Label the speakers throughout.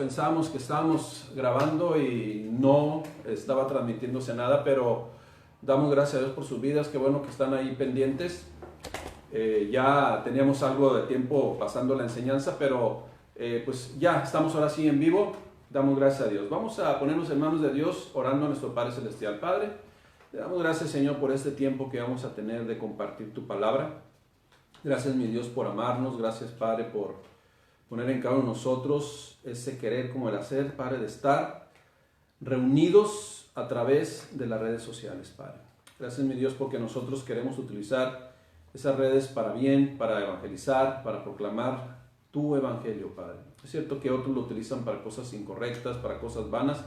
Speaker 1: pensábamos que estábamos grabando y no estaba transmitiéndose nada, pero damos gracias a Dios por sus vidas, qué bueno que están ahí pendientes. Ya teníamos algo de tiempo pasando la enseñanza, pero pues ya estamos ahora sí en vivo, damos gracias a Dios. Vamos a ponernos en manos de Dios, orando a nuestro Padre Celestial. Padre, le damos gracias, Señor, por este tiempo que vamos a tener de compartir tu palabra. Gracias, mi Dios, por amarnos, gracias, Padre, por poner en cada uno de nosotros ese querer como el hacer, Padre, de estar reunidos a través de las redes sociales, Padre. Gracias, mi Dios, porque nosotros queremos utilizar esas redes para bien, para evangelizar, para proclamar tu evangelio, Padre. Es cierto que otros lo utilizan para cosas incorrectas, para cosas vanas,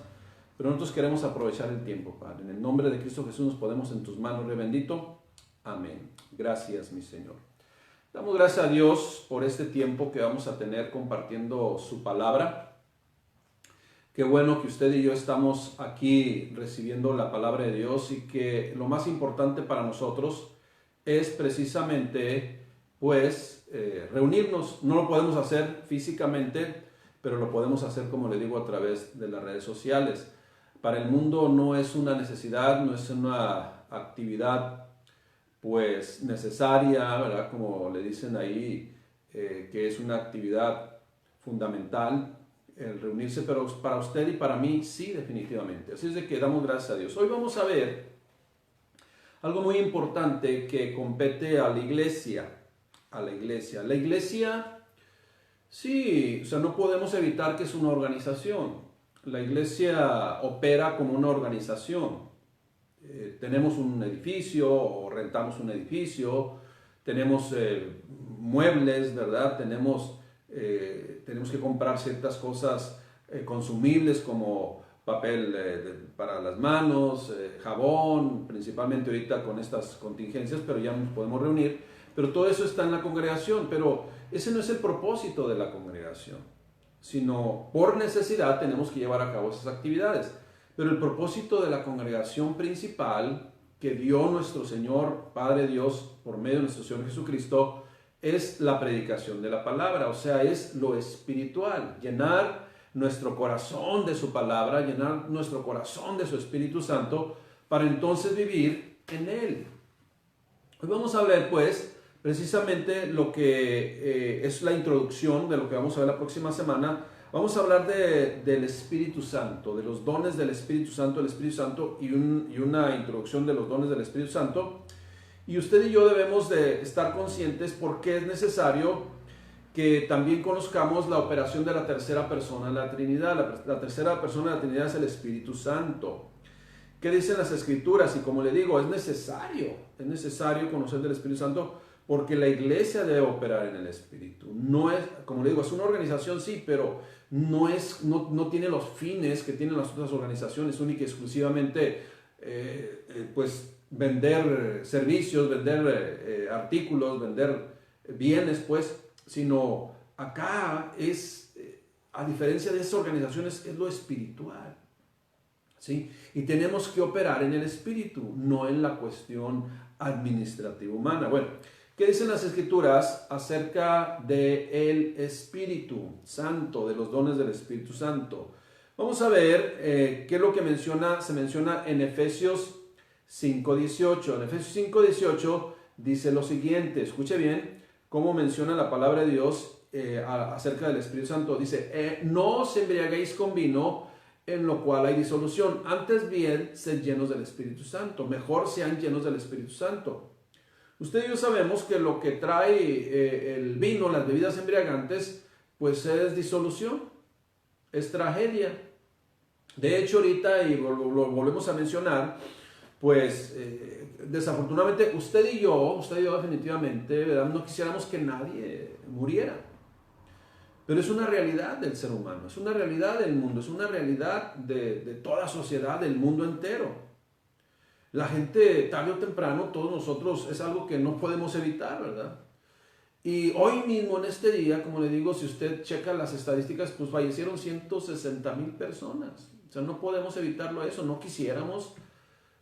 Speaker 1: pero nosotros queremos aprovechar el tiempo, Padre. En el nombre de Cristo Jesús nos ponemos en tus manos, Rey bendito. Amén. Gracias, mi Señor. Damos gracias a Dios por este tiempo que vamos a tener compartiendo su palabra. Qué bueno que usted y yo estamos aquí recibiendo la palabra de Dios y que lo más importante para nosotros es precisamente pues reunirnos. No lo podemos hacer físicamente, pero lo podemos hacer, como le digo, a través de las redes sociales. Para el mundo no es una necesidad, no es una actividad pues necesaria, ¿verdad? Como le dicen ahí, que es una actividad fundamental el reunirse, pero para usted y para mí sí, definitivamente. Así es de que damos gracias a Dios. Hoy vamos a ver algo muy importante que compete a la iglesia. La iglesia, sí, o sea, no podemos evitar que es una organización. La iglesia opera como una organización. Tenemos un edificio o rentamos un edificio, tenemos muebles, ¿verdad? Tenemos que comprar ciertas cosas consumibles como papel para las manos, jabón, principalmente ahorita con estas contingencias, pero ya nos podemos reunir. Pero todo eso está en la congregación, pero ese no es el propósito de la congregación, sino por necesidad tenemos que llevar a cabo esas actividades. Pero el propósito de la congregación principal que dio nuestro Señor, Padre Dios, por medio de nuestro Señor Jesucristo, es la predicación de la palabra, o sea, es lo espiritual, llenar nuestro corazón de su palabra, llenar nuestro corazón de su Espíritu Santo, para entonces vivir en Él. Hoy vamos a hablar, pues, precisamente lo que es la introducción de lo que vamos a ver la próxima semana. Vamos a hablar del Espíritu Santo, de los dones del Espíritu Santo, y una introducción de los dones del Espíritu Santo. Y usted y yo debemos de estar conscientes porque es necesario que también conozcamos la operación de la tercera persona de la Trinidad. La tercera persona de la Trinidad es el Espíritu Santo. ¿Qué dicen las Escrituras? Y como le digo, es necesario conocer del Espíritu Santo porque la iglesia debe operar en el Espíritu. No es, como le digo, es una organización, sí, pero no tiene los fines que tienen las otras organizaciones, única y exclusivamente pues vender servicios, vender artículos, vender bienes, pues, sino acá es, a diferencia de esas organizaciones, es lo espiritual, ¿sí? Y tenemos que operar en el Espíritu, no en la cuestión administrativa humana. Bueno, ¿qué dicen las Escrituras acerca del Espíritu Santo, de los dones del Espíritu Santo? Vamos a ver qué es lo que se menciona en Efesios 5:18. En Efesios 5:18 dice lo siguiente, escuche bien cómo menciona la palabra de Dios acerca del Espíritu Santo. Dice, no os embriaguéis con vino, en lo cual hay disolución, antes bien sed llenos del Espíritu Santo. Mejor sean llenos del Espíritu Santo. Usted y yo sabemos que lo que trae el vino, las bebidas embriagantes, pues es disolución, es tragedia. De hecho, ahorita, y lo volvemos a mencionar, pues desafortunadamente usted y yo definitivamente, ¿verdad? No quisiéramos que nadie muriera. Pero es una realidad del ser humano, es una realidad del mundo, es una realidad de toda sociedad, del mundo entero. La gente, tarde o temprano, todos nosotros, es algo que no podemos evitar, ¿verdad? Y hoy mismo, en este día, como le digo, si usted checa las estadísticas, pues fallecieron 160,000 personas. O sea, no podemos evitarlo eso, no quisiéramos.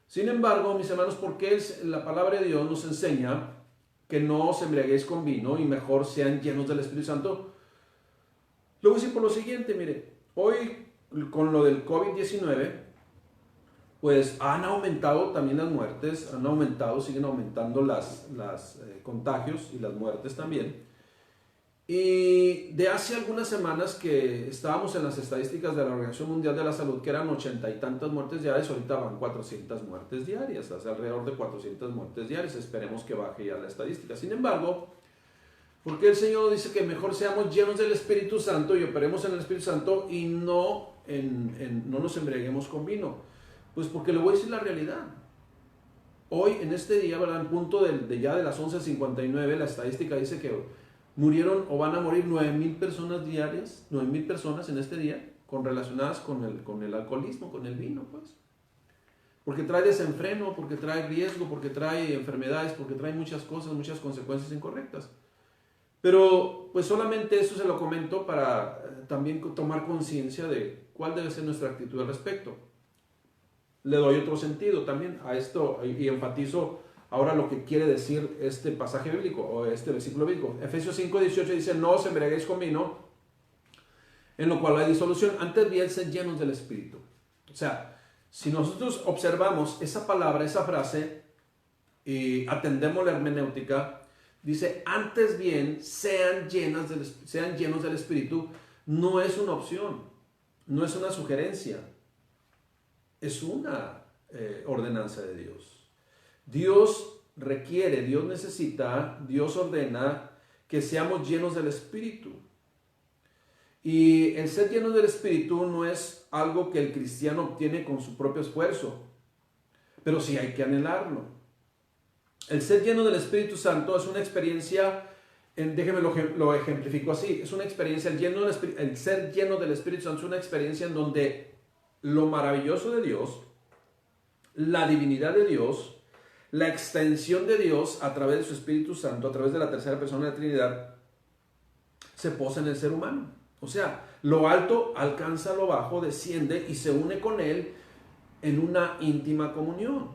Speaker 1: Sin embargo, mis hermanos, ¿por qué la palabra de Dios nos enseña que no os embriaguéis con vino y mejor sean llenos del Espíritu Santo? Lo voy a decir por lo siguiente, mire, hoy con lo del COVID-19, pues han aumentado también las muertes, han aumentado, siguen aumentando las contagios y las muertes también. Y de hace algunas semanas que estábamos en las estadísticas de la Organización Mundial de la Salud, que eran 80 y tantas muertes diarias, ahorita van 400 muertes diarias, hace alrededor de 400 muertes diarias. Esperemos que baje ya la estadística. Sin embargo, porque el Señor dice que mejor seamos llenos del Espíritu Santo y operemos en el Espíritu Santo y no nos embriaguemos con vino? Pues porque le voy a decir la realidad. Hoy, en este día, ¿verdad? En punto ya de las 11:59, la estadística dice que murieron o van a morir 9,000 personas diarias, 9,000 personas en este día, relacionadas con el alcoholismo, con el vino, pues. Porque trae desenfreno, porque trae riesgo, porque trae enfermedades, porque trae muchas cosas, muchas consecuencias incorrectas. Pero pues solamente eso se lo comento para también tomar conciencia de cuál debe ser nuestra actitud al respecto. Le doy otro sentido también a esto y enfatizo ahora lo que quiere decir este pasaje bíblico o este versículo bíblico. Efesios 5:18 dice: no os embriaguéis con vino, en lo cual hay disolución, antes bien sed llenos del Espíritu. O sea, si nosotros observamos esa palabra, esa frase, y atendemos la hermenéutica, dice: antes bien sean llenos del Espíritu. No es una opción, no es una sugerencia, es una ordenanza de Dios. Dios requiere, Dios necesita, Dios ordena que seamos llenos del Espíritu. Y el ser lleno del Espíritu no es algo que el cristiano obtiene con su propio esfuerzo, pero sí hay que anhelarlo. El ser lleno del Espíritu Santo es una experiencia, déjeme lo ejemplifico así, es una experiencia, el ser lleno del Espíritu Santo es una experiencia en donde lo maravilloso de Dios, la divinidad de Dios, la extensión de Dios a través de su Espíritu Santo, a través de la tercera persona de la Trinidad, se posa en el ser humano. O sea, lo alto alcanza lo bajo, desciende y se une con él en una íntima comunión.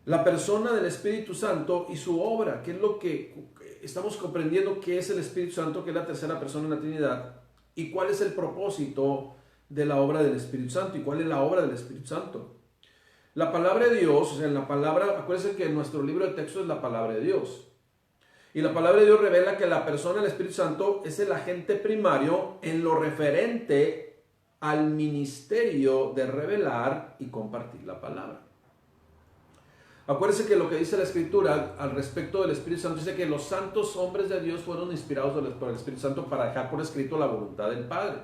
Speaker 1: La persona del Espíritu Santo y su obra, que es lo que estamos comprendiendo, que es el Espíritu Santo, que es la tercera persona de la Trinidad, y cuál es el propósito de la obra del Espíritu Santo y cuál es la obra del Espíritu Santo. La palabra de Dios, o sea, en la palabra, acuérdense que nuestro libro de texto es la palabra de Dios. Y la palabra de Dios revela que la persona del Espíritu Santo es el agente primario en lo referente al ministerio de revelar y compartir la palabra. Acuérdense que lo que dice la Escritura al respecto del Espíritu Santo dice que los santos hombres de Dios fueron inspirados por el Espíritu Santo para dejar por escrito la voluntad del Padre.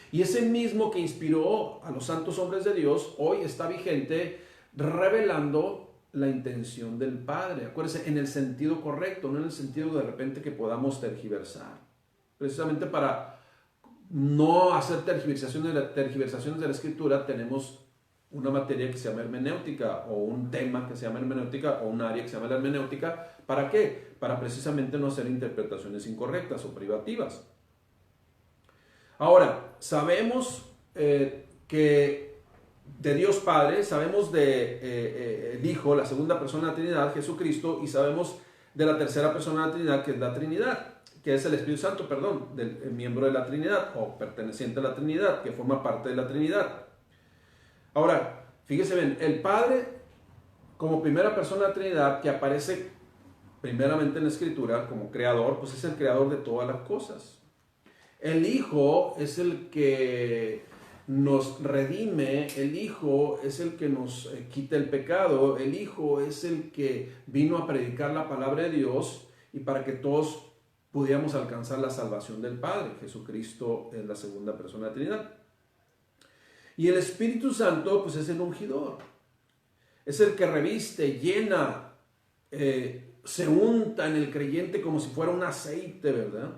Speaker 1: Y ese mismo que inspiró a los santos hombres de Dios hoy está vigente revelando la intención del Padre. Acuérdense, en el sentido correcto, no en el sentido de repente que podamos tergiversar. Precisamente para no hacer tergiversaciones de la Escritura, tenemos una materia que se llama hermenéutica, o un tema que se llama hermenéutica, o un área que se llama la hermenéutica. ¿Para qué? Para precisamente no hacer interpretaciones incorrectas o privativas. Ahora, sabemos que de Dios Padre, sabemos el Hijo, la segunda persona de la Trinidad, Jesucristo, y sabemos de la tercera persona de la Trinidad, que es la Trinidad, que es el Espíritu Santo, del miembro de la Trinidad, o perteneciente a la Trinidad, que forma parte de la Trinidad. Ahora, fíjese bien, el Padre, como primera persona de la Trinidad, que aparece primeramente en la Escritura como creador, pues es el creador de todas las cosas. El Hijo es el que nos redime, el Hijo es el que nos quita el pecado, el Hijo es el que vino a predicar la palabra de Dios y para que todos pudiéramos alcanzar la salvación del Padre. Jesucristo es la segunda persona de la Trinidad. Y el Espíritu Santo pues es el ungidor, es el que reviste, llena, se unta en el creyente como si fuera un aceite, ¿verdad?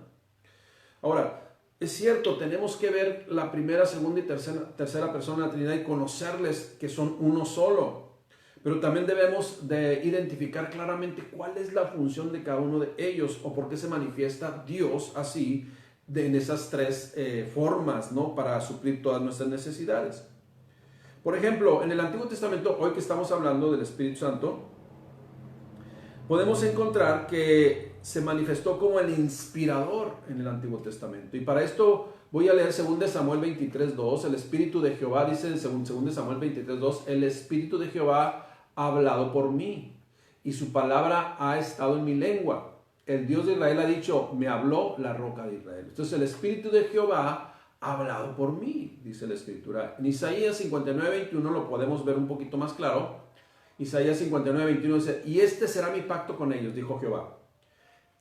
Speaker 1: Ahora, es cierto, tenemos que ver la primera, segunda y tercera persona de la Trinidad y conocerles que son uno solo. Pero también debemos de identificar claramente cuál es la función de cada uno de ellos o por qué se manifiesta Dios así en esas tres formas, ¿no? Para suplir todas nuestras necesidades. Por ejemplo, en el Antiguo Testamento, hoy que estamos hablando del Espíritu Santo, podemos encontrar que se manifestó como el inspirador en el Antiguo Testamento. Y para esto Voy a leer 2 Samuel 23:2. El Espíritu de Jehová, dice en 2 Samuel 23:2, el Espíritu de Jehová ha hablado por mí y su palabra ha estado en mi lengua. El Dios de Israel ha dicho, me habló la roca de Israel. Entonces el Espíritu de Jehová ha hablado por mí, dice la Escritura. En Isaías 59:21 lo podemos ver un poquito más claro. Isaías 59:21 dice, y este será mi pacto con ellos, dijo Jehová.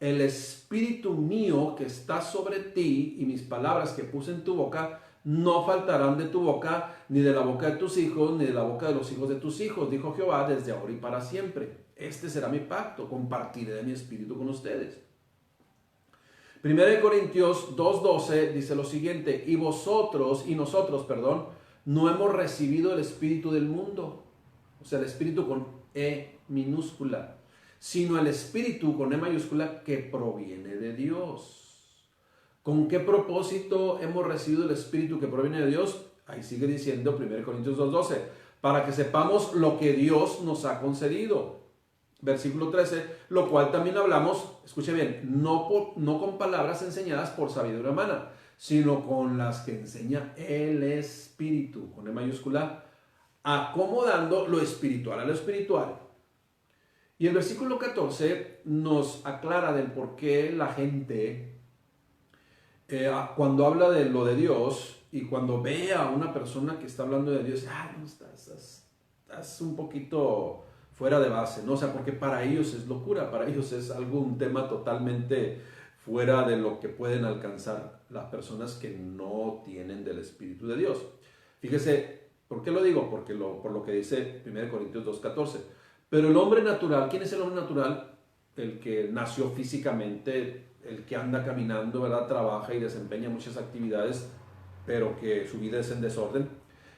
Speaker 1: El Espíritu mío que está sobre ti y mis palabras que puse en tu boca no faltarán de tu boca, ni de la boca de tus hijos, ni de la boca de los hijos de tus hijos, dijo Jehová, desde ahora y para siempre. Este será mi pacto, compartiré de mi Espíritu con ustedes. 1 Corintios 2:12 dice lo siguiente, y nosotros, no hemos recibido el Espíritu del mundo, o sea, el Espíritu con E minúscula, sino el Espíritu con E mayúscula que proviene de Dios. ¿Con qué propósito hemos recibido el Espíritu que proviene de Dios? Ahí sigue diciendo 1 Corintios 2:12, para que sepamos lo que Dios nos ha concedido. Versículo 13, lo cual también hablamos, escuche bien, no con palabras enseñadas por sabiduría humana, sino con las que enseña el Espíritu, con E mayúscula, acomodando lo espiritual a lo espiritual. Y el versículo 14 nos aclara del por qué la gente, cuando habla de lo de Dios y cuando ve a una persona que está hablando de Dios, no, estás un poquito fuera de base, ¿no? O sea, porque para ellos es locura, para ellos es un tema totalmente fuera de lo que pueden alcanzar las personas que no tienen del Espíritu de Dios. Fíjese, ¿por qué lo digo? Por lo que dice 1 Corintios 2:14. Pero el hombre natural, ¿quién es el hombre natural? El que nació físicamente, el que anda caminando, ¿verdad? Trabaja y desempeña muchas actividades, pero que su vida es en desorden.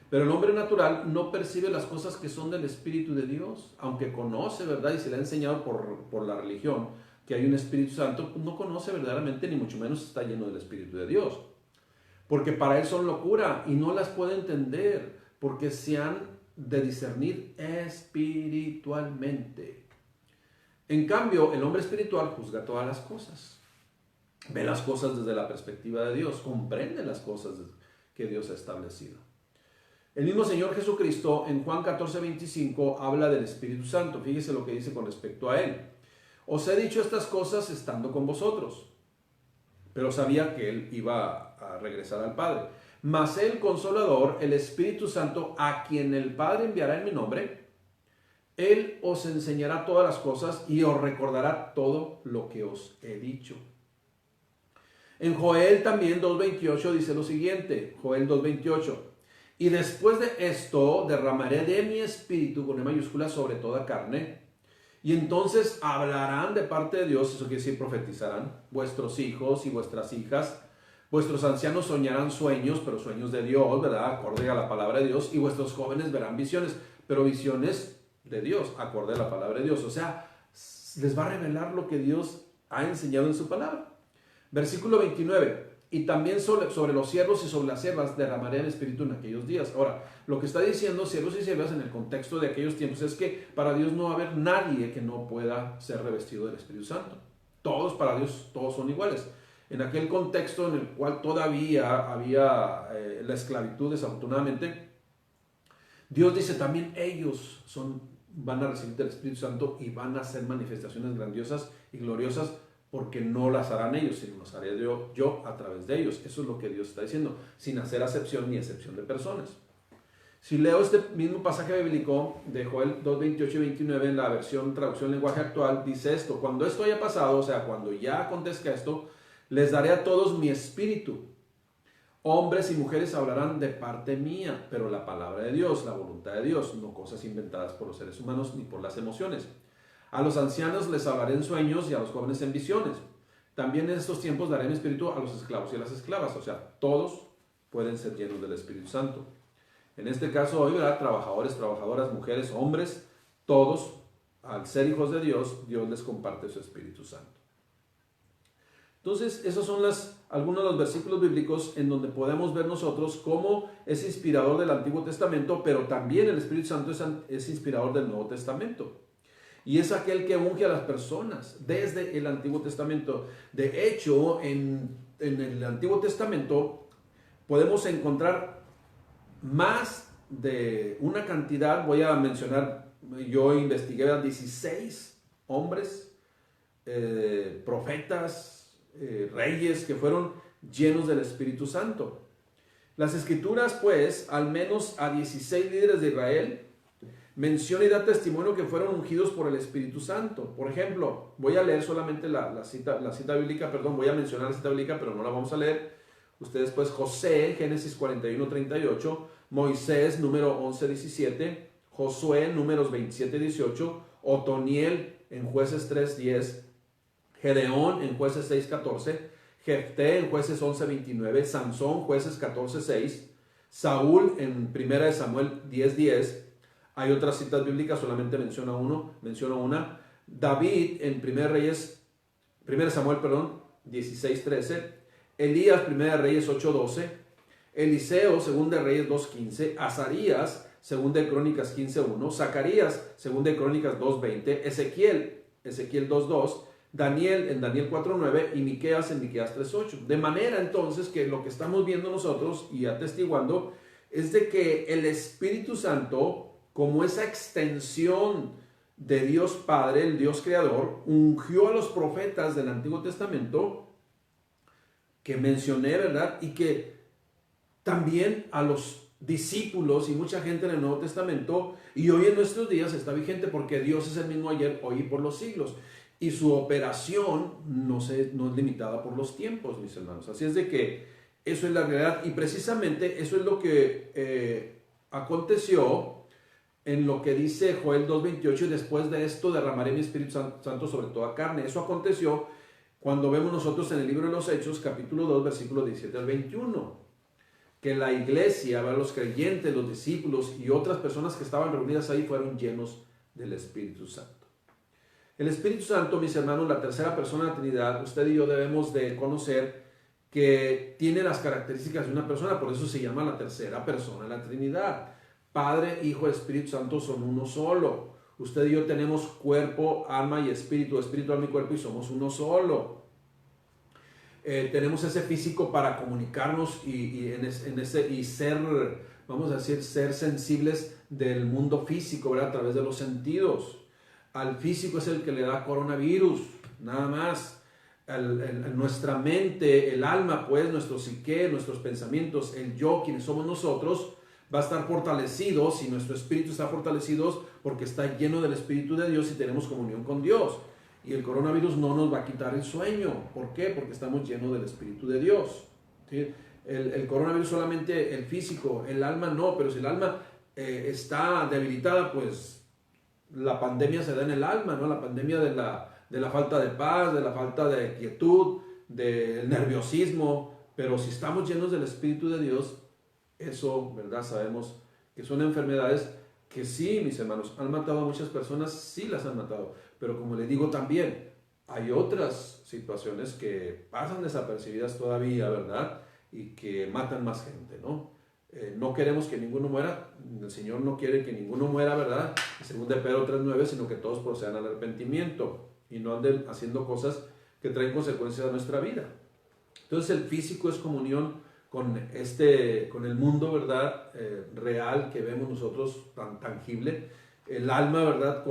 Speaker 1: Pero el hombre natural no percibe las cosas que son del Espíritu de Dios, aunque conoce, ¿verdad? Y se le ha enseñado por la religión que hay un Espíritu Santo, no conoce verdaderamente, ni mucho menos está lleno del Espíritu de Dios. Porque para él son locura y no las puede entender, porque se han de discernir espiritualmente. En cambio, el hombre espiritual juzga todas las cosas, ve las cosas desde la perspectiva de Dios, comprende las cosas que Dios ha establecido. El mismo Señor Jesucristo en Juan 14:25 habla del Espíritu Santo. Fíjese lo que dice con respecto a él. Os he dicho estas cosas estando con vosotros, pero sabía que él iba a regresar al Padre. Mas el Consolador, el Espíritu Santo, a quien el Padre enviará en mi nombre, él os enseñará todas las cosas y os recordará todo lo que os he dicho. En Joel también 2:28 dice lo siguiente, Joel 2:28. Y después de esto derramaré de mi espíritu con E mayúscula sobre toda carne. Y entonces hablarán de parte de Dios, eso quiere decir profetizarán, vuestros hijos y vuestras hijas. Vuestros ancianos soñarán sueños, pero sueños de Dios, ¿verdad? Acorde a la palabra de Dios. Y vuestros jóvenes verán visiones, pero visiones de Dios, acorde a la palabra de Dios. O sea, les va a revelar lo que Dios ha enseñado en su palabra. Versículo 29. Y también sobre los siervos y sobre las siervas derramaré el Espíritu en aquellos días. Ahora, lo que está diciendo siervos y siervas en el contexto de aquellos tiempos es que para Dios no va a haber nadie que no pueda ser revestido del Espíritu Santo. Todos para Dios, todos son iguales. En aquel contexto en el cual todavía había la esclavitud, desafortunadamente, Dios dice también ellos van a recibir del Espíritu Santo y van a hacer manifestaciones grandiosas y gloriosas, porque no las harán ellos, sino las haré yo a través de ellos. Eso es lo que Dios está diciendo, sin hacer acepción ni excepción de personas. Si leo este mismo pasaje bíblico de Joel 2:28 y 29 en la versión traducción lenguaje actual, dice esto: cuando esto haya pasado, o sea, cuando ya acontezca esto, les daré a todos mi espíritu. Hombres y mujeres hablarán de parte mía, pero la palabra de Dios, la voluntad de Dios, no cosas inventadas por los seres humanos ni por las emociones. A los ancianos les hablaré en sueños y a los jóvenes en visiones. También en estos tiempos daré mi espíritu a los esclavos y a las esclavas. O sea, todos pueden ser llenos del Espíritu Santo. En este caso hoy, ¿verdad? Trabajadores, trabajadoras, mujeres, hombres, todos, al ser hijos de Dios, Dios les comparte su Espíritu Santo. Entonces, esos son algunos de los versículos bíblicos en donde podemos ver nosotros cómo es inspirador del Antiguo Testamento, pero también el Espíritu Santo es inspirador del Nuevo Testamento. Y es aquel que unge a las personas desde el Antiguo Testamento. De hecho, en el Antiguo Testamento, podemos encontrar más de una cantidad. Voy a mencionar, yo investigué a 16 hombres, profetas, reyes que fueron llenos del Espíritu Santo. Las Escrituras, pues, al menos a 16 líderes de Israel menciona y da testimonio que fueron ungidos por el Espíritu Santo. Por ejemplo, voy a leer solamente la cita bíblica, voy a mencionar la cita bíblica, pero no la vamos a leer. Ustedes, pues, José, Génesis 41:38, Moisés, número 11:17, Josué, números 27:18, Otoniel en Jueces 3:10, Gedeón en Jueces 6:14, Jefté en Jueces 11:29, Sansón, Jueces 14:6, Saúl en 1 Samuel 10:10. Hay otras citas bíblicas, solamente menciono una. David en 1 Samuel 16:13, Elías 1 Reyes 8:12, Eliseo 2 Reyes 2:15, Azarías 2 Crónicas 15:1, Zacarías 2 Crónicas 2:20, Ezequiel 2:2, Daniel en Daniel 4:9 y Miqueas en Miqueas 3:8. De manera entonces que lo que estamos viendo nosotros y atestiguando es de que el Espíritu Santo, como esa extensión de Dios Padre, el Dios Creador, ungió a los profetas del Antiguo Testamento que mencioné, ¿verdad? Y que también a los discípulos y mucha gente en el Nuevo Testamento, y hoy en nuestros días está vigente porque Dios es el mismo ayer, hoy y por los siglos. Y su operación no es limitada por los tiempos, mis hermanos. Así es de que eso es la realidad. Y precisamente eso es lo que aconteció en lo que dice Joel 2:28, y después de esto derramaré mi Espíritu Santo sobre toda carne. Eso aconteció cuando vemos nosotros en el libro de los Hechos, capítulo 2, versículos 17 al 21, que la iglesia, los creyentes, los discípulos y otras personas que estaban reunidas ahí fueron llenos del Espíritu Santo. El Espíritu Santo, mis hermanos, la tercera persona de la Trinidad, usted y yo debemos de conocer que tiene las características de una persona, por eso se llama la tercera persona de la Trinidad. Padre, Hijo, Espíritu Santo son uno solo. Usted y yo tenemos cuerpo, alma y espíritu, alma y cuerpo, y somos uno solo. Tenemos ese físico para comunicarnos y ser, vamos a decir, ser sensibles del mundo físico, ¿verdad? A través de los sentidos. Al físico es el que le da coronavirus, nada más. Nuestra mente, el alma, pues, nuestro psique, nuestros pensamientos, el yo, quienes somos nosotros, va a estar fortalecido si nuestro espíritu está fortalecido porque está lleno del Espíritu de Dios y tenemos comunión con Dios. Y el coronavirus no nos va a quitar el sueño. ¿Por qué? Porque estamos llenos del Espíritu de Dios. ¿Sí? El coronavirus solamente el físico, el alma no, pero si el alma está debilitada, pues la pandemia se da en el alma, ¿no? La pandemia de la falta de paz, de la falta de quietud, del nerviosismo. Pero si estamos llenos del Espíritu de Dios, eso, ¿verdad? Sabemos que son enfermedades que sí, mis hermanos, han matado a muchas personas, sí las han matado. Pero como les digo también, hay otras situaciones que pasan desapercibidas todavía, ¿verdad? Y que matan más gente, ¿no? No queremos que ninguno muera, el Señor no quiere que ninguno muera, ¿verdad? Según de Pedro 3:9, sino que todos procedan al arrepentimiento y no anden haciendo cosas que traen consecuencias a nuestra vida. Entonces el físico es comunión con el mundo, ¿verdad? Real que vemos nosotros, tan tangible. El alma, ¿verdad?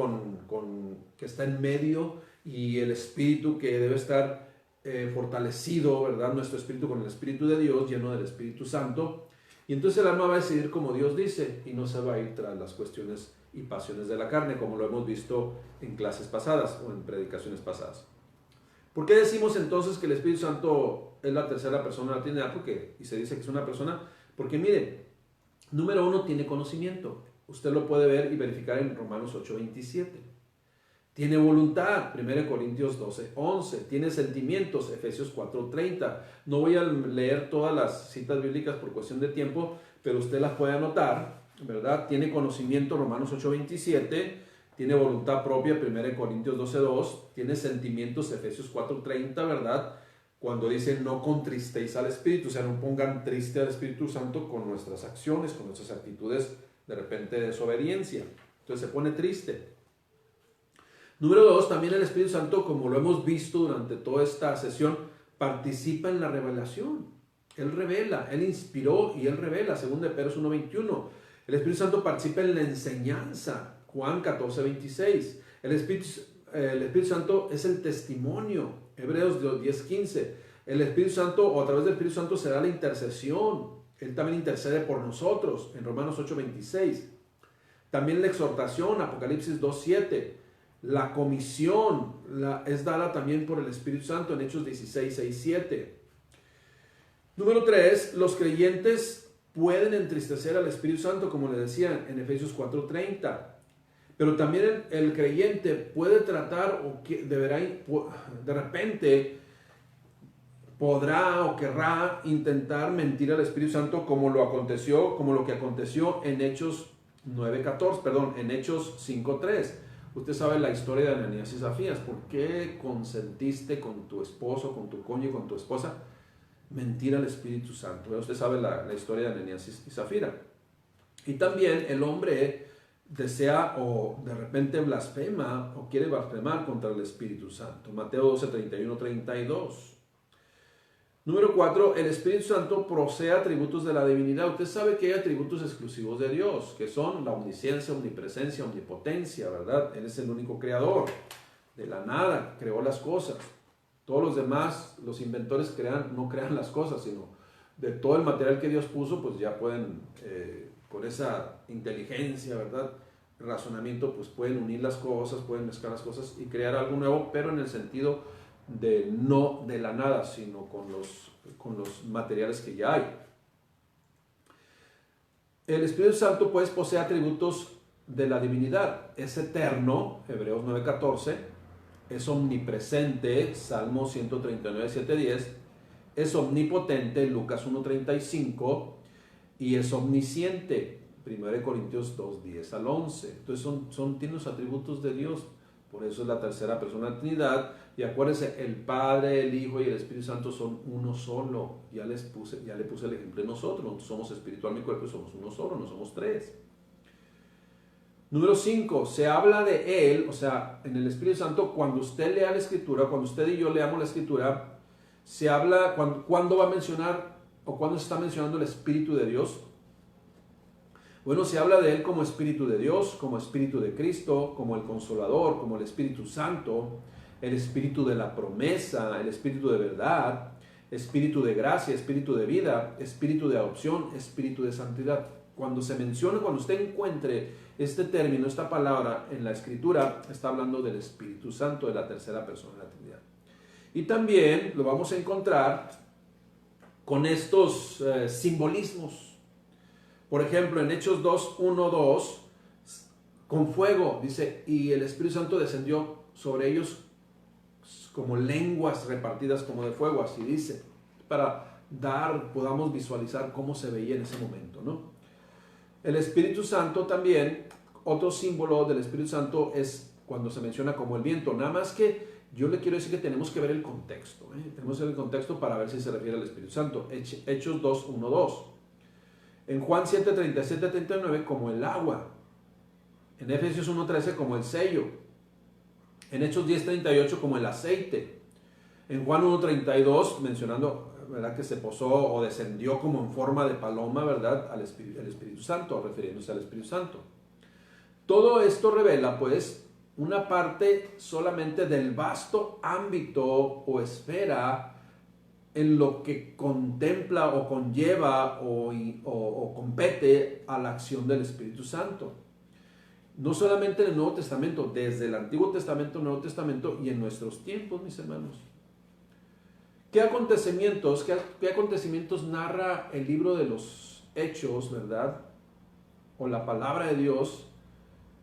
Speaker 1: Que está en medio, y el espíritu que debe estar fortalecido, ¿verdad? Nuestro espíritu con el Espíritu de Dios, lleno del Espíritu Santo. Y entonces el alma va a decidir como Dios dice y no se va a ir tras las cuestiones y pasiones de la carne, como lo hemos visto en clases pasadas o en predicaciones pasadas. ¿Por qué decimos entonces que el Espíritu Santo es la tercera persona de la Trinidad? Y se dice que es una persona, porque mire, número uno, tiene conocimiento. Usted lo puede ver y verificar en Romanos 8:27. Tiene voluntad, 1 Corintios 12:11. Tiene sentimientos, Efesios 4:30. No voy a leer todas las citas bíblicas por cuestión de tiempo, pero usted las puede anotar, ¿verdad? Tiene conocimiento, Romanos 8:27. Tiene voluntad propia, 1 Corintios 12:2. Tiene sentimientos, Efesios 4:30, ¿verdad? Cuando dice no contristéis al Espíritu, o sea, no pongan triste al Espíritu Santo con nuestras acciones, con nuestras actitudes de repente de desobediencia. Entonces se pone triste. Número 2, también el Espíritu Santo, como lo hemos visto durante toda esta sesión, participa en la revelación. Él revela, Él inspiró y Él revela, según de Pedro 1:21. El Espíritu Santo participa en la enseñanza, Juan 14:26. El Espíritu Santo es el testimonio, Hebreos 10:15. El Espíritu Santo, o a través del Espíritu Santo, se da la intercesión. Él también intercede por nosotros, en Romanos 8:26. También la exhortación, Apocalipsis 2:7. La comisión es dada también por el Espíritu Santo en Hechos 16:6-7. Número 3, los creyentes pueden entristecer al Espíritu Santo, como le decía en Efesios 4:30. Pero también el creyente puede tratar, o de repente podrá o querrá intentar mentir al Espíritu Santo, como lo que aconteció en Hechos 5:3. Usted sabe la historia de Ananías y Zafías. ¿Por qué consentiste con tu esposo, con tu cónyuge, con tu esposa, mentir al Espíritu Santo? Usted sabe la historia de Ananías y Zafira. Y también el hombre desea o de repente blasfema o quiere blasfemar contra el Espíritu Santo. Mateo 12:31-32. Número 4, el Espíritu Santo posee atributos de la divinidad. Usted sabe que hay atributos exclusivos de Dios, que son la omnisciencia, omnipresencia, omnipotencia, ¿verdad? Él es el único creador. De la nada creó las cosas. Todos los demás, los inventores no crean las cosas, sino de todo el material que Dios puso, pues ya pueden, con esa inteligencia, ¿verdad? Razonamiento, pues pueden unir las cosas, pueden mezclar las cosas y crear algo nuevo, pero en el sentido de no de la nada, sino con los materiales que ya hay. El Espíritu Santo pues posee atributos de la divinidad. Es eterno, Hebreos 9:14. Es omnipresente, Salmo 139:7-10. Es omnipotente, Lucas 1:35. Y es omnisciente, 1 Corintios 2:10-11. Entonces tiene los atributos de Dios. Por eso es la tercera persona de la Trinidad. Y acuérdense, el Padre, el Hijo y el Espíritu Santo son uno solo. Ya le puse el ejemplo de nosotros. Nosotros somos espiritual, mi cuerpo, y somos uno solo, no somos tres. Número 5, se habla de Él, o sea, en el Espíritu Santo, cuando usted lea la Escritura, cuando usted y yo leamos la Escritura, se habla, ¿cuándo va a mencionar o cuándo se está mencionando el Espíritu de Dios? Bueno, se habla de Él como Espíritu de Dios, como Espíritu de Cristo, como el Consolador, como el Espíritu Santo, el Espíritu de la promesa, el Espíritu de verdad, Espíritu de gracia, Espíritu de vida, Espíritu de adopción, Espíritu de santidad. Cuando se menciona, cuando usted encuentre este término, esta palabra en la Escritura, está hablando del Espíritu Santo, de la tercera persona de la Trinidad. Y también lo vamos a encontrar con estos simbolismos. Por ejemplo, en Hechos 2:1-2, con fuego, dice, y el Espíritu Santo descendió sobre ellos como lenguas repartidas como de fuego, así dice, para podamos visualizar cómo se veía en ese momento, ¿no? El Espíritu Santo también, otro símbolo del Espíritu Santo es cuando se menciona como el viento, nada más que yo le quiero decir que tenemos que ver el contexto, tenemos que ver el contexto para ver si se refiere al Espíritu Santo. Hechos 2:1-2. En Juan 7:37-39 como el agua. En Efesios 1:13 como el sello. En Hechos 10:38 como el aceite. En Juan 1:32 mencionando, ¿verdad?, que se posó o descendió como en forma de paloma, ¿verdad?, el Espíritu Santo, refiriéndose al Espíritu Santo. Todo esto revela pues una parte solamente del vasto ámbito o esfera en lo que contempla o conlleva o compete a la acción del Espíritu Santo. No solamente en el Nuevo Testamento, desde el Antiguo Testamento, Nuevo Testamento y en nuestros tiempos, mis hermanos. ¿Qué acontecimientos narra el libro de los Hechos, verdad? O la palabra de Dios,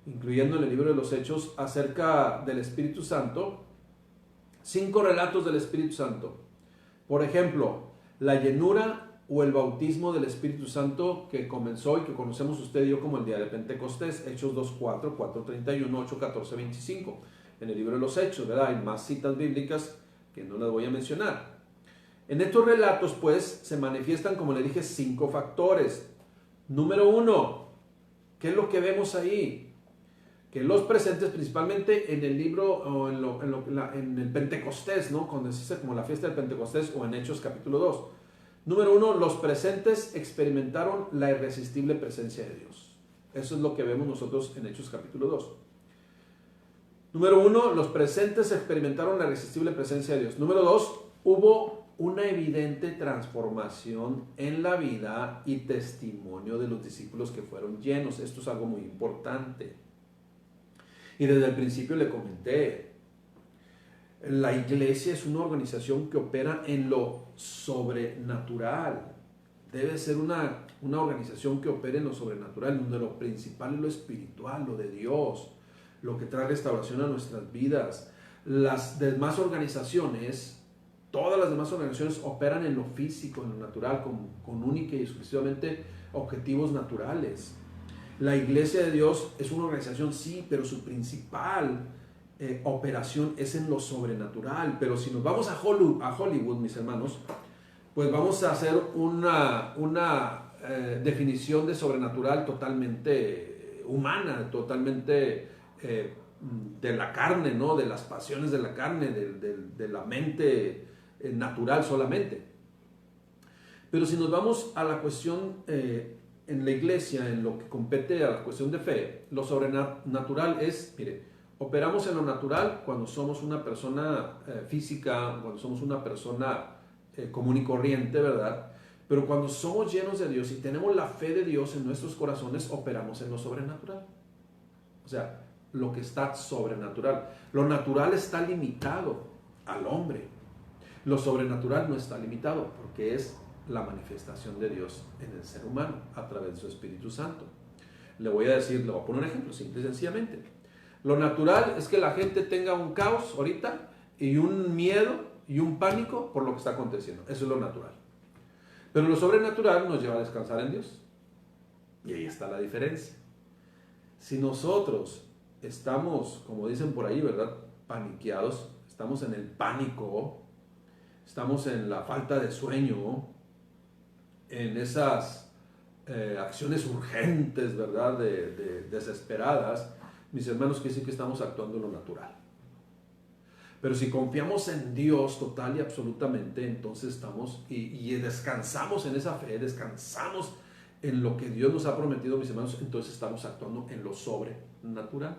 Speaker 1: incluyendo en el libro de los Hechos, acerca del Espíritu Santo? 5 relatos del Espíritu Santo. Por ejemplo, la llenura o el bautismo del Espíritu Santo que comenzó y que conocemos usted y yo como el día de Pentecostés, Hechos 2:4, 4:31, 8:14-25, en el libro de los Hechos, ¿verdad? Hay más citas bíblicas que no las voy a mencionar. En estos relatos, pues, se manifiestan, como le dije, 5 factores. Número 1, ¿qué es lo que vemos ahí? Que los presentes, principalmente en el libro o en el Pentecostés, ¿no?, cuando se dice como la fiesta del Pentecostés, o en Hechos capítulo 2, Número 1, los presentes experimentaron la irresistible presencia de Dios. Eso es lo que vemos nosotros en Hechos capítulo 2. Número 1, los presentes experimentaron la irresistible presencia de Dios. Número 2, hubo una evidente transformación en la vida y testimonio de los discípulos que fueron llenos. Esto es algo muy importante. Y desde el principio le comenté, la iglesia es una organización que opera en lo sobrenatural. Debe ser una organización que opere en lo sobrenatural, donde lo principal es lo espiritual, lo de Dios, lo que trae restauración a nuestras vidas. Las demás organizaciones, todas las demás organizaciones operan en lo físico, en lo natural, con única y exclusivamente objetivos naturales. La iglesia de Dios es una organización, sí, pero su principal operación es en lo sobrenatural. Pero si nos vamos a Hollywood, mis hermanos, pues vamos a hacer una definición de sobrenatural totalmente humana, totalmente de la carne, ¿no? De las pasiones de la carne, de la mente natural solamente. Pero si nos vamos a la cuestión en la iglesia, en lo que compete a la cuestión de fe, lo sobrenatural es, mire, operamos en lo natural cuando somos una persona física, cuando somos una persona común y corriente, ¿verdad? Pero cuando somos llenos de Dios y tenemos la fe de Dios en nuestros corazones, operamos en lo sobrenatural. O sea, lo que está sobrenatural. Lo natural está limitado al hombre. Lo sobrenatural no está limitado porque es la manifestación de Dios en el ser humano a través de su Espíritu Santo. Le voy a poner un ejemplo simple y sencillamente. Lo natural es que la gente tenga un caos ahorita y un miedo y un pánico por lo que está aconteciendo. Eso es lo natural. Pero lo sobrenatural nos lleva a descansar en Dios. Y ahí está la diferencia. Si nosotros estamos, como dicen por ahí, ¿verdad?, paniqueados, estamos en el pánico, estamos en la falta de sueño, en esas acciones urgentes, ¿verdad?, desesperadas, mis hermanos, que sí que estamos actuando en lo natural. Pero si confiamos en Dios total y absolutamente, entonces estamos y descansamos en esa fe, descansamos en lo que Dios nos ha prometido, mis hermanos, entonces estamos actuando en lo sobrenatural.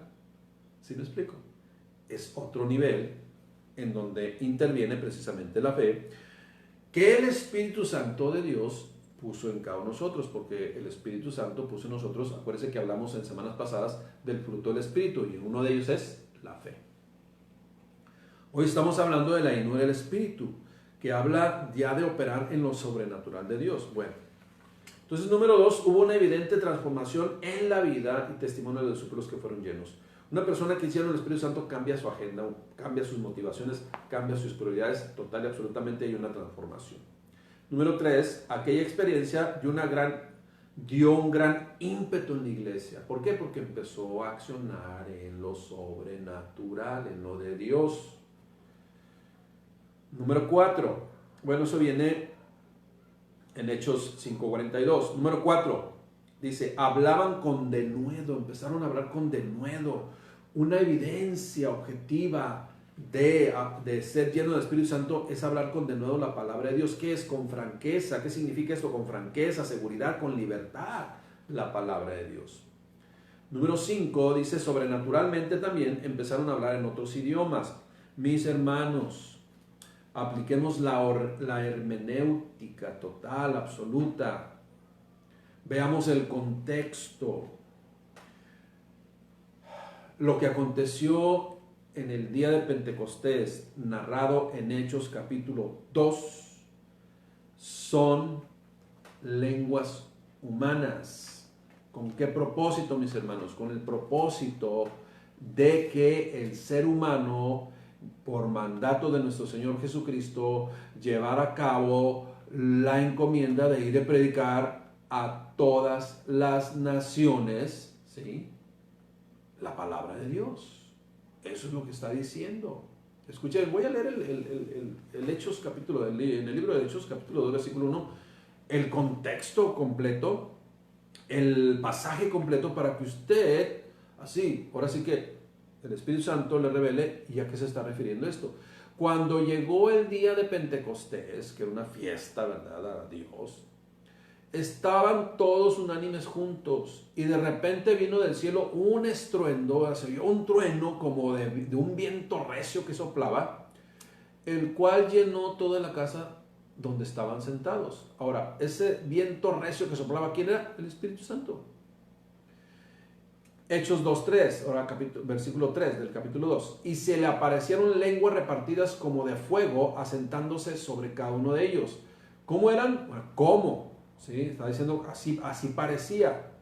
Speaker 1: ¿Sí me explico? Es otro nivel en donde interviene precisamente la fe que el Espíritu Santo de Dios puso en cada uno de nosotros, porque el Espíritu Santo puso en nosotros, acuérdense que hablamos en semanas pasadas del fruto del Espíritu, y uno de ellos es la fe. Hoy estamos hablando de la llenura del Espíritu, que habla ya de operar en lo sobrenatural de Dios. Bueno, entonces número 2, hubo una evidente transformación en la vida y testimonio de los discípulos que fueron llenos. Una persona que hicieron el Espíritu Santo cambia su agenda, cambia sus motivaciones, cambia sus prioridades, total y absolutamente hay una transformación. Número 3, aquella experiencia dio un gran ímpetu en la iglesia. ¿Por qué? Porque empezó a accionar en lo sobrenatural, en lo de Dios. Número 4, bueno, eso viene en Hechos 5:42. Número 4, dice, hablaban con denuedo, empezaron a hablar con denuedo, una evidencia objetiva de ser lleno del Espíritu Santo es hablar con denuedo la palabra de Dios. ¿Qué es? Con franqueza. ¿Qué significa esto? Con franqueza, seguridad, con libertad, la palabra de Dios. Número 5, dice, sobrenaturalmente también empezaron a hablar en otros idiomas. Mis hermanos, apliquemos la hermenéutica total, absoluta. Veamos el contexto. Lo que aconteció en el día de Pentecostés, narrado en Hechos capítulo 2, son lenguas humanas. ¿Con qué propósito, mis hermanos? Con el propósito de que el ser humano, por mandato de nuestro Señor Jesucristo, llevara a cabo la encomienda de ir a predicar a todas las naciones, ¿sí?, la palabra de Dios. Eso es lo que está diciendo. Escuchen, voy a leer el Hechos capítulo, en el libro de Hechos capítulo 2, versículo 1, el contexto completo, el pasaje completo, para que usted, así, ahora sí que el Espíritu Santo le revele y a qué se está refiriendo esto. Cuando llegó el día de Pentecostés, que era una fiesta, ¿verdad?, a Dios, estaban todos unánimes juntos y de repente vino del cielo un estruendo, se oyó un trueno como de un viento recio que soplaba, el cual llenó toda la casa donde estaban sentados. Ahora, ese viento recio que soplaba, ¿quién era? El Espíritu Santo. Hechos 2:3, ahora versículo 3 del capítulo 2. Y se le aparecieron lenguas repartidas como de fuego, asentándose sobre cada uno de ellos. ¿Cómo eran? Bueno, ¿cómo? ¿Sí? Está diciendo así parecía.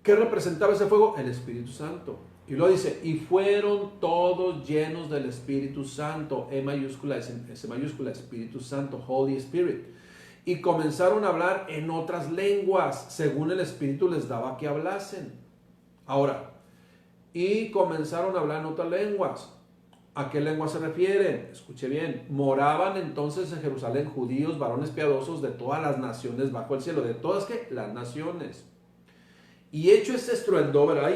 Speaker 1: ¿Qué representaba ese fuego? El Espíritu Santo. Y luego dice, y fueron todos llenos del Espíritu Santo, E mayúscula, S mayúscula, Espíritu Santo, Holy Spirit. Y comenzaron a hablar en otras lenguas, según el Espíritu les daba que hablasen. Ahora, y comenzaron a hablar en otras lenguas. ¿A qué lengua se refiere? Escuche bien. Moraban entonces en Jerusalén judíos, varones piadosos de todas las naciones bajo el cielo. ¿De todas qué? Las naciones. Y hecho este estruendo, ¿verdad?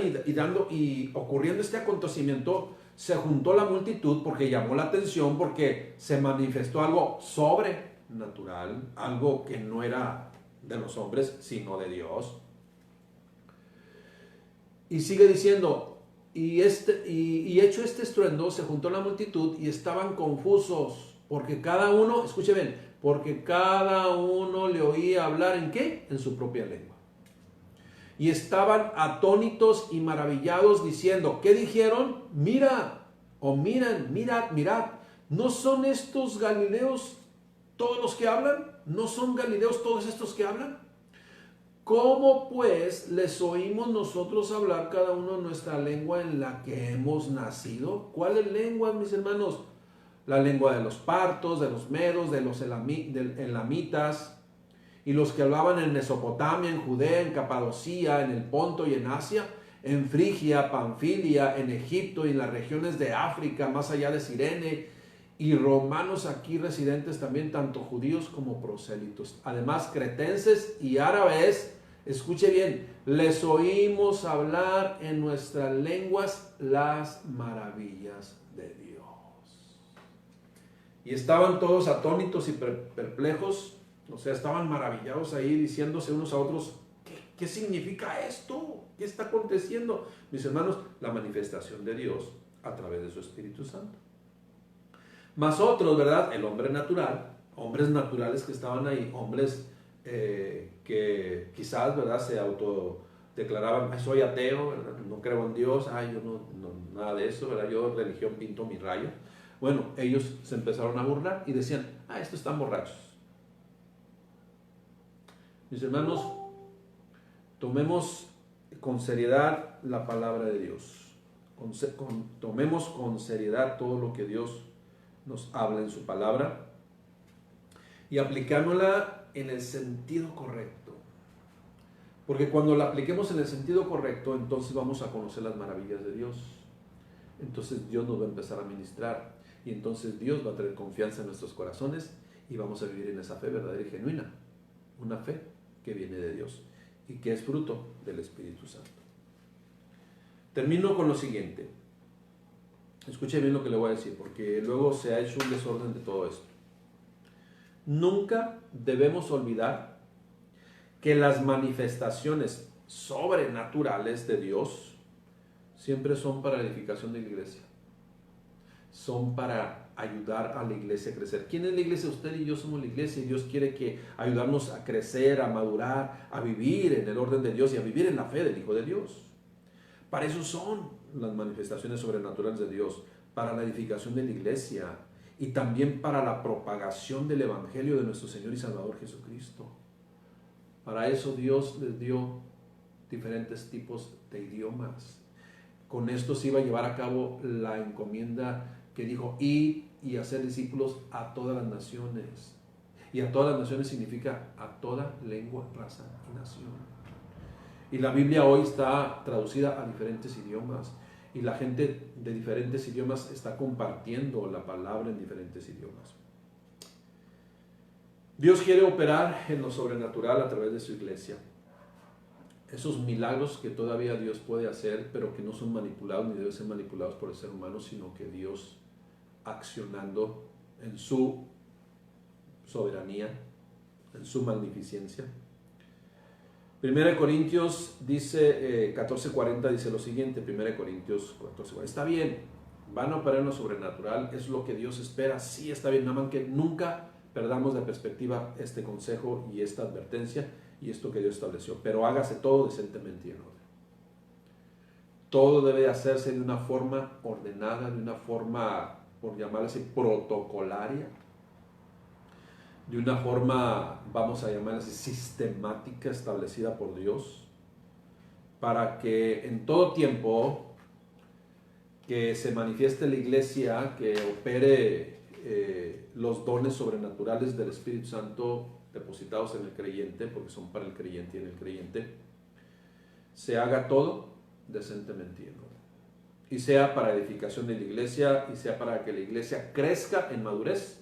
Speaker 1: Y ocurriendo este acontecimiento, se juntó la multitud porque llamó la atención, porque se manifestó algo sobrenatural, algo que no era de los hombres, sino de Dios. Y sigue diciendo, y hecho este estruendo, se juntó la multitud y estaban confusos, porque cada uno, escuche bien, porque cada uno le oía hablar ¿en qué? En su propia lengua. Y estaban atónitos y maravillados diciendo, ¿qué dijeron? Mira, o miran, mirad, ¿no son estos galileos todos los que hablan? ¿No son galileos todos estos que hablan? ¿Cómo pues les oímos nosotros hablar cada uno en nuestra lengua en la que hemos nacido? ¿Cuáles lenguas, mis hermanos? La lengua de los partos, de los medos, de los elamitas, y los que hablaban en Mesopotamia, en Judea, en Capadocia, en el Ponto y en Asia, en Frigia, Panfilia, en Egipto y en las regiones de África, más allá de Cirene, y romanos aquí residentes también, tanto judíos como prosélitos. Además, cretenses y árabes, escuche bien, les oímos hablar en nuestras lenguas las maravillas de Dios. Y estaban todos atónitos y perplejos. O sea, estaban maravillados ahí diciéndose unos a otros, ¿qué significa esto? ¿Qué está aconteciendo? Mis hermanos, la manifestación de Dios a través de su Espíritu Santo. Más otros, ¿verdad? El hombre natural, hombres naturales que estaban ahí, hombres que quizás, ¿verdad?, se autodeclaraban, soy ateo, ¿verdad?, no creo en Dios, yo no, nada de eso, ¿verdad?, yo religión pinto mi raya. Bueno, ellos se empezaron a burlar y decían, estos están borrachos. Mis hermanos, tomemos con seriedad la palabra de Dios. Tomemos con seriedad todo lo que Dios nos habla en su palabra y aplicámosla en el sentido correcto. Porque cuando la apliquemos en el sentido correcto, entonces vamos a conocer las maravillas de Dios. Entonces Dios nos va a empezar a ministrar y entonces Dios va a tener confianza en nuestros corazones y vamos a vivir en esa fe verdadera y genuina. Una fe que viene de Dios y que es fruto del Espíritu Santo. Termino con lo siguiente. Escuche bien lo que le voy a decir, porque luego se ha hecho un desorden de todo esto. Nunca debemos olvidar que las manifestaciones sobrenaturales de Dios siempre son para la edificación de la iglesia. Son para ayudar a la iglesia a crecer. ¿Quién es la iglesia? Usted y yo somos la iglesia y Dios quiere ayudarnos a crecer, a madurar, a vivir en el orden de Dios y a vivir en la fe del Hijo de Dios. Para eso son las manifestaciones sobrenaturales de Dios, para la edificación de la iglesia y también para la propagación del Evangelio de nuestro Señor y Salvador Jesucristo. Para eso Dios les dio diferentes tipos de idiomas. Con esto se iba a llevar a cabo la encomienda que dijo, id y hacer discípulos a todas las naciones. Y a todas las naciones significa a toda lengua, raza y nación. Y la Biblia hoy está traducida a diferentes idiomas. Y la gente de diferentes idiomas está compartiendo la palabra en diferentes idiomas. Dios quiere operar en lo sobrenatural a través de su iglesia. Esos milagros que todavía Dios puede hacer, pero que no son manipulados ni deben ser manipulados por el ser humano, sino que Dios accionando en su soberanía, en su magnificencia. 1 Corintios dice, 14:40 dice lo siguiente, 1 Corintios 14:40, está bien, van a operar en lo sobrenatural, es lo que Dios espera, sí está bien, nada más que nunca perdamos de perspectiva este consejo y esta advertencia y esto que Dios estableció, pero hágase todo decentemente y en orden. Todo debe hacerse de una forma ordenada, de una forma, por llamarla así, protocolaria, de una forma, vamos a llamarla así, sistemática, establecida por Dios, para que en todo tiempo que se manifieste la iglesia, que opere los dones sobrenaturales del Espíritu Santo depositados en el creyente, porque son para el creyente y en el creyente, se haga todo decentemente y en orden. Y sea para edificación de la iglesia, y sea para que la iglesia crezca en madurez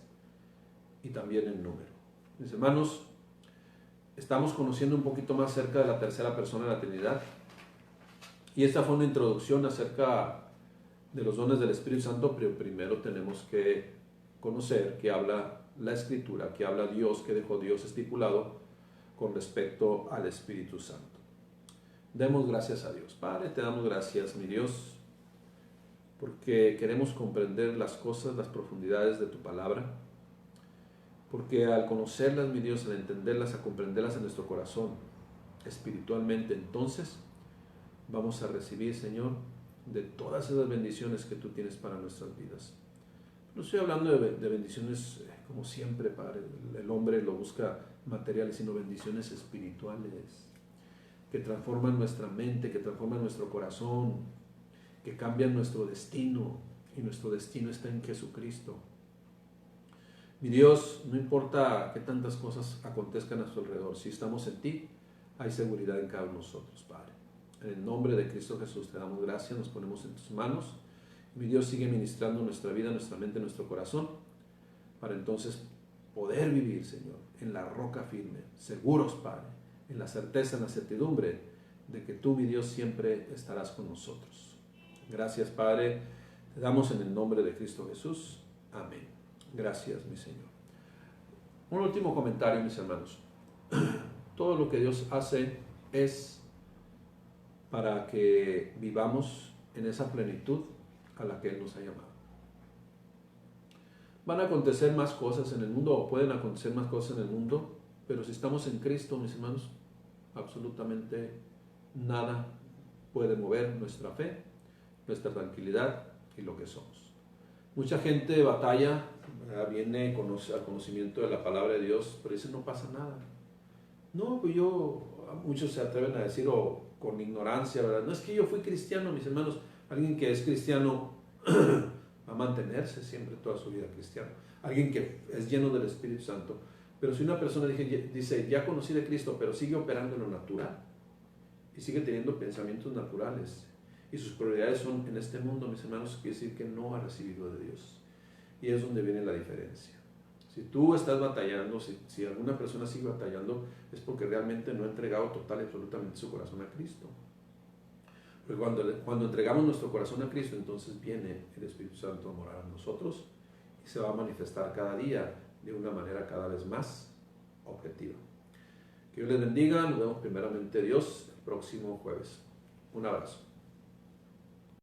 Speaker 1: y también en número. Mis hermanos, estamos conociendo un poquito más acerca de la tercera persona de la Trinidad. Y esta fue una introducción acerca de los dones del Espíritu Santo, pero primero tenemos que conocer que habla la Escritura, que habla Dios, que dejó Dios estipulado con respecto al Espíritu Santo. Demos gracias a Dios. Padre, te damos gracias, mi Dios, porque queremos comprender las cosas, las profundidades de tu palabra, porque al conocerlas, mi Dios, al entenderlas, a comprenderlas en nuestro corazón, espiritualmente, entonces vamos a recibir, Señor, de todas esas bendiciones que tú tienes para nuestras vidas. No estoy hablando de bendiciones como siempre, Padre, el hombre lo busca materiales, sino bendiciones espirituales, que transforman nuestra mente, que transforman nuestro corazón, que cambian nuestro destino, y nuestro destino está en Jesucristo. Mi Dios, no importa que tantas cosas acontezcan a su alrededor, si estamos en ti, hay seguridad en cada uno de nosotros, Padre. En el nombre de Cristo Jesús te damos gracias, nos ponemos en tus manos. Mi Dios, sigue ministrando nuestra vida, nuestra mente, nuestro corazón, para entonces poder vivir, Señor, en la roca firme, seguros, Padre, en la certeza, en la certidumbre de que tú, mi Dios, siempre estarás con nosotros. Gracias, Padre, te damos en el nombre de Cristo Jesús. Amén. Gracias, mi Señor. Un último comentario, mis hermanos. Todo lo que Dios hace es para que vivamos en esa plenitud a la que Él nos ha llamado. Van a acontecer más cosas en el mundo, o pueden acontecer más cosas en el mundo, pero si estamos en Cristo, mis hermanos, absolutamente nada puede mover nuestra fe, nuestra tranquilidad y lo que somos. Mucha gente batalla, viene al conocimiento de la palabra de Dios, pero dice no pasa nada. No, pues muchos se atreven a decir, o con ignorancia, ¿verdad? No es que yo fui cristiano, mis hermanos. Alguien que es cristiano va a mantenerse siempre toda su vida cristiano. Alguien que es lleno del Espíritu Santo. Pero si una persona dice, ya conocí de Cristo, pero sigue operando en lo natural y sigue teniendo pensamientos naturales y sus prioridades son en este mundo, mis hermanos, quiere decir que no ha recibido de Dios. Y es donde viene la diferencia. Si tú estás batallando, si alguna persona sigue batallando, es porque realmente no ha entregado total y absolutamente su corazón a Cristo. Pero cuando entregamos nuestro corazón a Cristo, entonces viene el Espíritu Santo a morar en nosotros y se va a manifestar cada día de una manera cada vez más objetiva. Que Dios les bendiga. Nos vemos primeramente Dios el próximo jueves. Un abrazo.